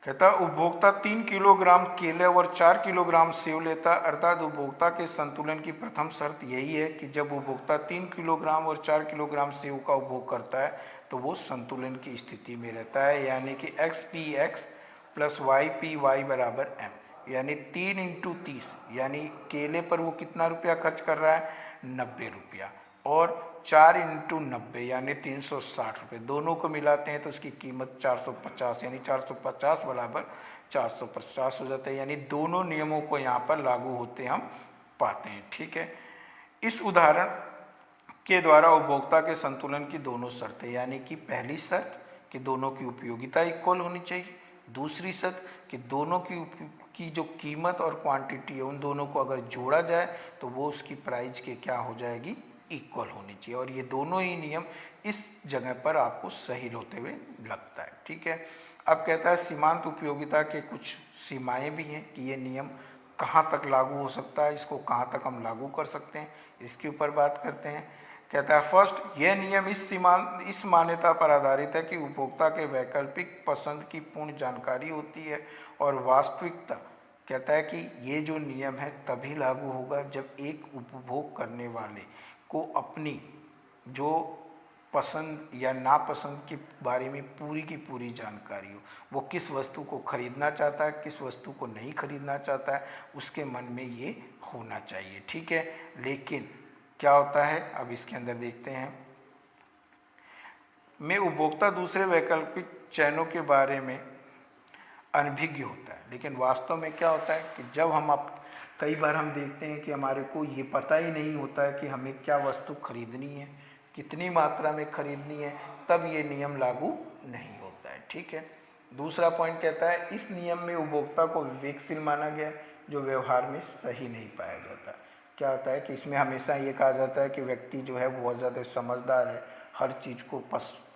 कहता उपभोक्ता 3 किलोग्राम केले और 4 किलोग्राम सेव लेता, अर्थात उपभोक्ता के संतुलन की प्रथम शर्त यही है कि जब उपभोक्ता 3 किलोग्राम और 4 किलोग्राम सेव का उपभोग करता है तो वो संतुलन की स्थिति में रहता है। यानी कि XPX + YPY बराबर M, यानी 3 × 30, यानी केले पर वो कितना रुपया खर्च कर रहा है, 90 रुपया, और 4 × 90 यानी 360 रुपये। दोनों को मिलाते हैं तो उसकी कीमत 450, यानी 450 बराबर 450 हो जाता है। यानी दोनों नियमों को यहाँ पर लागू होते हम पाते हैं। ठीक है, इस उदाहरण के द्वारा उपभोक्ता के संतुलन की दोनों शर्तें, यानी कि पहली शर्त कि दोनों की उपयोगिता इक्वल होनी चाहिए, दूसरी शर्त कि दोनों की जो कीमत और क्वांटिटी है उन दोनों को अगर जोड़ा जाए तो वो उसकी प्राइस के क्या हो जाएगी, इक्वल होनी चाहिए। और ये दोनों ही नियम इस जगह पर आपको सही होते हुए लगता है। ठीक है, अब कहता है सीमांत उपयोगिता के कुछ सीमाएं भी हैं कि ये नियम कहाँ तक लागू हो सकता है, इसको कहाँ तक हम लागू कर सकते हैं, इसके ऊपर बात करते हैं। कहता है फर्स्ट, यह नियम इस मान्यता पर आधारित है कि उपभोक्ता के वैकल्पिक पसंद की पूर्ण जानकारी होती है और वास्तविकता। कहता है कि ये जो नियम है तभी लागू होगा जब एक उपभोग करने वाले को अपनी जो पसंद या नापसंद के बारे में पूरी की पूरी जानकारी हो। वो किस वस्तु को खरीदना चाहता है, किस वस्तु को नहीं खरीदना चाहता है, उसके मन में ये होना चाहिए। ठीक है, लेकिन क्या होता है, अब इसके अंदर देखते हैं, में उपभोक्ता दूसरे वैकल्पिक चयनों के बारे में अनभिज्ञ होता है। लेकिन वास्तव में क्या होता है कि जब हम कई बार हम देखते हैं कि हमारे को ये पता ही नहीं होता है कि हमें क्या वस्तु खरीदनी है, कितनी मात्रा में खरीदनी है, तब ये नियम लागू नहीं होता है। ठीक है, दूसरा पॉइंट कहता है इस नियम में उपभोक्ता को विवेकशील माना गया जो व्यवहार में सही नहीं पाया जाता। क्या होता है कि इसमें हमेशा ये कहा जाता है कि व्यक्ति जो है वो बहुत ज़्यादा समझदार है, हर चीज़ को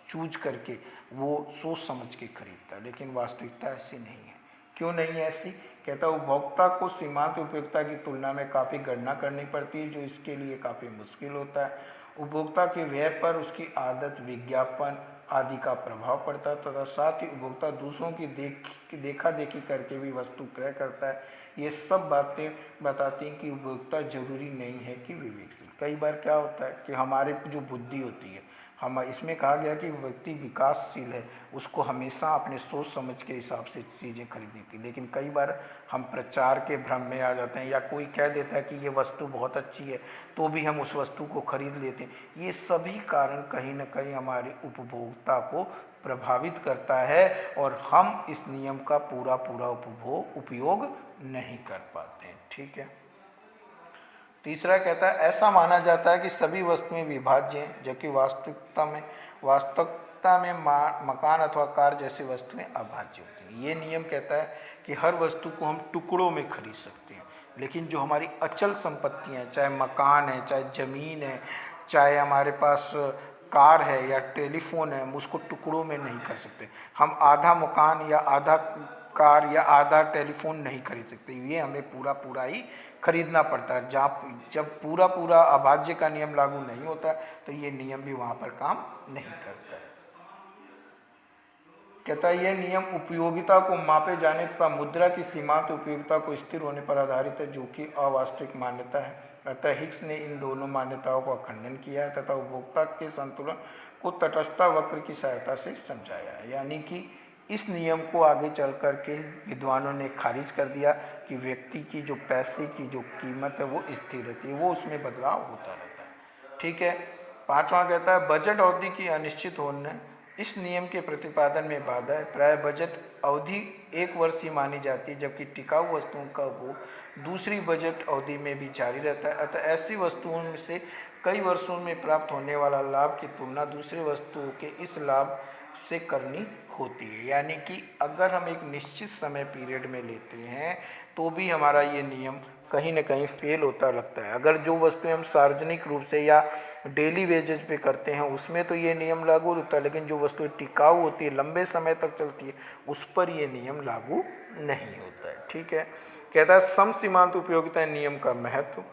चूज करके वो सोच समझ के खरीदता है, लेकिन वास्तविकता ऐसी नहीं है। क्यों नहीं है ऐसी? कहता है उपभोक्ता को सीमांत उपयोगिता की तुलना में काफ़ी गणना करनी पड़ती है जो इसके लिए काफ़ी मुश्किल होता है। उपभोक्ता के व्यय पर उसकी आदत, विज्ञापन आदि का प्रभाव पड़ता है तथा साथ ही उपभोक्ता दूसरों की देखा देखी करके भी वस्तु क्रय करता है। ये सब बातें बताती हैं कि उपभोक्ता जरूरी नहीं है कि विवेकशील। कई बार क्या होता है कि हमारे जो बुद्धि होती है, हम इसमें कहा गया कि व्यक्ति विकासशील है, उसको हमेशा अपने सोच समझ के हिसाब से चीज़ें खरीदनी थी। लेकिन कई बार हम प्रचार के भ्रम में आ जाते हैं या कोई कह देता है कि ये वस्तु बहुत अच्छी है तो भी हम उस वस्तु को खरीद लेते हैं। ये सभी कारण कहीं ना कहीं हमारे उपभोक्ता को प्रभावित करता है और हम इस नियम का पूरा उपयोग नहीं कर पाते हैं। ठीक है, तीसरा कहता है ऐसा माना जाता है कि सभी वस्तुएं विभाज्य हैं जबकि वास्तविकता में मकान अथवा कार जैसी वस्तुएं अभाज्य होती हैं। ये नियम कहता है कि हर वस्तु को हम टुकड़ों में खरीद सकते हैं, लेकिन जो हमारी अचल संपत्तियां हैं, चाहे मकान है, चाहे ज़मीन है, चाहे हमारे पास कार है या टेलीफोन है, हम उसको टुकड़ों में नहीं कर सकते। हम आधा मकान या आधा कार या आधा टेलीफोन नहीं खरीद सकते, ये हमें पूरा ही खरीदना पड़ता है। जब पूरा अभाज्य का नियम लागू नहीं होता तो ये नियम भी वहाँ पर काम नहीं करता है। कहता है यह नियम उपयोगिता को मापे जाने तथा मुद्रा की सीमांत उपयोगिता को स्थिर होने पर आधारित है जो कि अवास्तविक मान्यता है। अतः हिक्स ने इन दोनों मान्यताओं का खंडन किया है तथा उपभोक्ता के संतुलन को तटस्थता वक्र की सहायता से समझाया है। यानी कि इस नियम को आगे चल कर के विद्वानों ने खारिज कर दिया कि व्यक्ति की जो पैसे की जो कीमत है वो स्थिर रहती है, वो उसमें बदलाव होता रहता है। ठीक है, पांचवा कहता है बजट अवधि की अनिश्चित होने इस नियम के प्रतिपादन में बाधा है। प्राय बजट अवधि 1 वर्ष ही मानी जाती है जबकि टिकाऊ वस्तुओं का उपभोग दूसरी बजट अवधि में भी जारी रहता है। अतः ऐसी वस्तुओं में से कई वर्षों में प्राप्त होने वाला लाभ की तुलना दूसरी वस्तुओं के इस लाभ से करनी होती है। यानी कि अगर हम एक निश्चित समय पीरियड में लेते हैं तो भी हमारा ये नियम कहीं ना कहीं फेल होता लगता है। अगर जो वस्तुएं हम सार्वजनिक रूप से या डेली वेजेज पे करते हैं उसमें तो ये नियम लागू होता है, लेकिन जो वस्तुएं टिकाऊ होती है, लंबे समय तक चलती है, उस पर ये नियम लागू नहीं होता है। ठीक है, कहता है सम सीमांत उपयोगिता नियम का महत्व।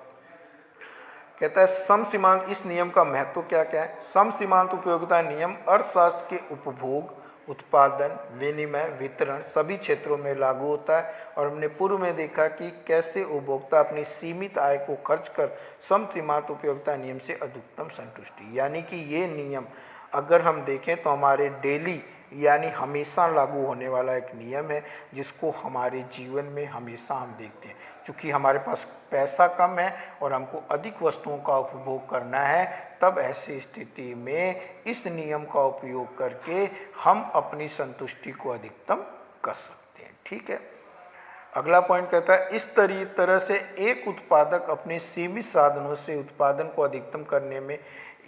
कहता है सम सीमांत इस नियम का महत्व क्या क्या है? सम सीमांत उपयोगिता नियम अर्थशास्त्र के उपभोग, उत्पादन, विनिमय, वितरण सभी क्षेत्रों में लागू होता है। और हमने पूर्व में देखा कि कैसे उपभोक्ता अपनी सीमित आय को खर्च कर सम सीमांत उपयोगिता नियम से अधिकतम संतुष्टि, यानी कि ये नियम अगर हम देखें तो हमारे डेली यानी हमेशा लागू होने वाला एक नियम है जिसको हमारे जीवन में हमेशा हम देखते हैं। क्योंकि हमारे पास पैसा कम है और हमको अधिक वस्तुओं का उपभोग करना है, तब ऐसी स्थिति में इस नियम का उपयोग करके हम अपनी संतुष्टि को अधिकतम कर सकते हैं। ठीक है, अगला पॉइंट कहता है इस तरह से एक उत्पादक अपने सीमित साधनों से उत्पादन को अधिकतम करने में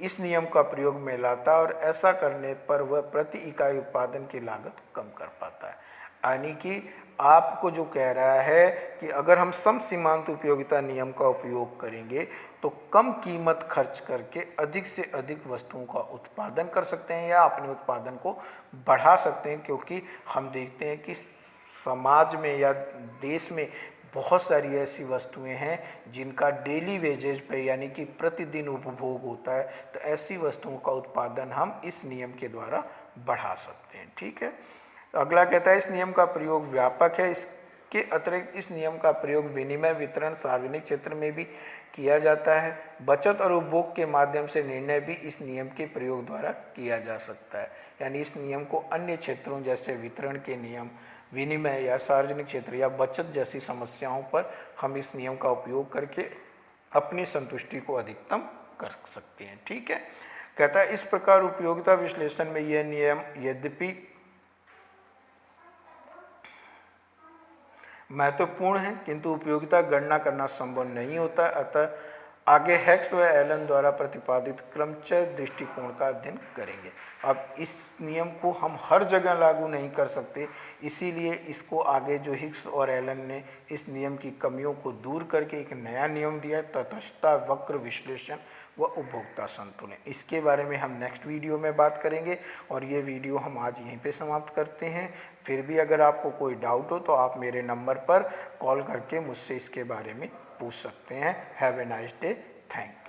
इस नियम का प्रयोग में लाता है और ऐसा करने पर वह प्रति इकाई उत्पादन की लागत कम कर पाता है। यानी कि आपको जो कह रहा है कि अगर हम सम सीमांत उपयोगिता नियम का उपयोग करेंगे तो कम कीमत खर्च करके अधिक से अधिक वस्तुओं का उत्पादन कर सकते हैं या अपने उत्पादन को बढ़ा सकते हैं, क्योंकि हम देखते हैं कि समाज में या देश में बहुत सारी ऐसी वस्तुएं हैं जिनका डेली वेजेज पे यानी कि प्रतिदिन उपभोग होता है, तो ऐसी वस्तुओं का उत्पादन हम इस नियम के द्वारा बढ़ा सकते हैं। ठीक है। अगला कहता है इस नियम का प्रयोग व्यापक है। इसके अतिरिक्त इस नियम का प्रयोग विनिमय, वितरण, सार्वजनिक क्षेत्र में भी किया जाता है। बचत और उपभोग के माध्यम से निर्णय भी इस नियम के प्रयोग द्वारा किया जा सकता है। यानी इस नियम को अन्य क्षेत्रों जैसे वितरण के नियम, विनिमय या सार्वजनिक क्षेत्र या बचत जैसी समस्याओं पर हम इस नियम का उपयोग करके अपनी संतुष्टि को अधिकतम कर सकते हैं। ठीक है। कहता है इस प्रकार उपयोगिता विश्लेषण में यह नियम यद्यपि महत्वपूर्ण है किंतु उपयोगिता गणना करना संभव नहीं होता। अतः आगे हेक्स व एलन द्वारा प्रतिपादित क्रमचय दृष्टिकोण का अध्ययन करेंगे। अब इस नियम को हम हर जगह लागू नहीं कर सकते, इसीलिए इसको आगे जो हिक्स और एलन ने इस नियम की कमियों को दूर करके एक नया नियम दिया, तटस्थता वक्र विश्लेषण व उपभोक्ता संतुलन। इसके बारे में हम नेक्स्ट वीडियो में बात करेंगे और ये वीडियो हम आज यहीं पे समाप्त करते हैं। फिर भी अगर आपको कोई डाउट हो तो आप मेरे नंबर पर कॉल करके मुझसे इसके बारे में पूछ सकते हैं। Have a nice day. Thank you.